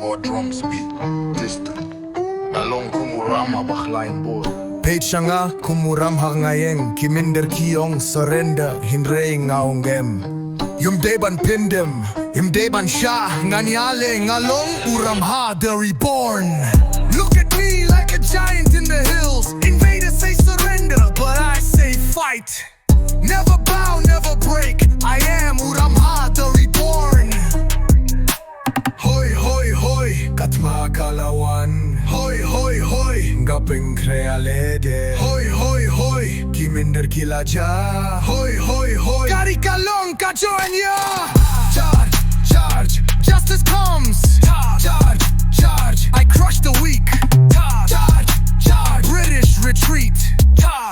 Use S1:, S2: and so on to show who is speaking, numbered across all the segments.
S1: keyboard, drums, beat, distant. Along kumu Ramhah baklain board.
S2: Page nga kumu Ramhah ngayeng kiminder kiyong surrender hinrei ngaungem. Yung deban pindem, yung deban siya nganyale ngalong U Ramhah, the Reborn. Look at me like a giant in the hills. Invaders say surrender, but I say fight. Never bow, never break. I am U Ramhah, the Reborn. Hoy, hoy, hoy, katma kalawan. Hoy, hoy, hoy, ngapeng krealede. Hoy, hoy, hoy, kiminder kilaja. Hoy, hoy, hoy, kari kalong kajonya. Charge, charge, justice comes. Charge, charge, I crush the weak. Charge, charge, British retreat.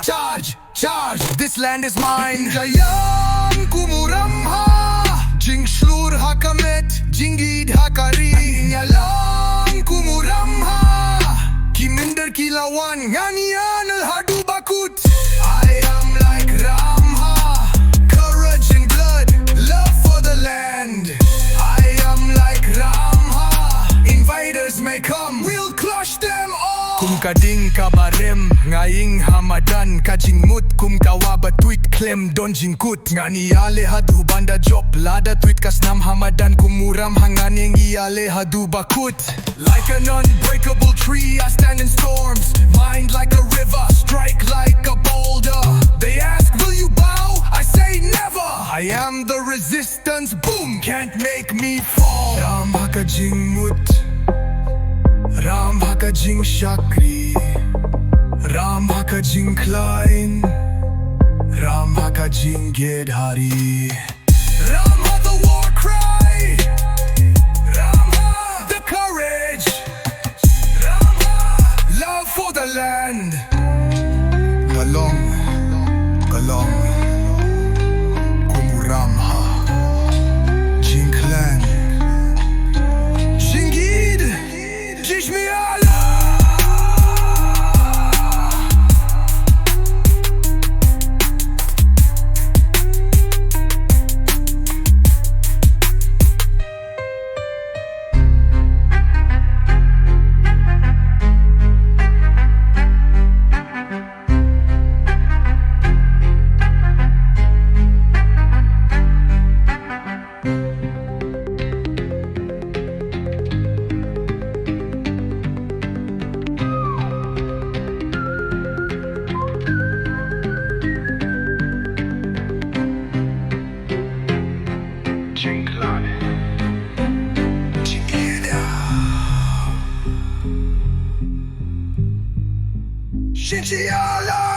S2: Charge, charge, this land is mine. Jayam kumu Ramhah, jing shlur hakamet, jingid hakari. Nyalang kumu Ramhah, kiminder kilawan, nyanyian al hadu bakut. I am like Ramhah, courage and blood, love for the land. I am like Ramhah, invaders may come, we'll crush them all. Kum kading kabarem, ngaying hamadan, kajingmut kum kawa tweet klem don jingkut. Ngani ale hadu banda job, lada tweet kasnam hamadan kumuram hanganing iale hadu bakut. Like an unbreakable tree, I stand in storms, mind like a river, strike like a boulder. They ask, will you bow? I say never. I am the resistance, boom, can't make me fall. Ramhah ka jingmut, Ramhah ka jing shakri, Ramhah ka jing klein, Ramhah ka jing gedhari. Ramhah the war cry, Ramhah the courage, Ramhah love for the land. Galong, galong, kumu Ramhah, jing clan, jingid, jish mi ala. Shinchiala.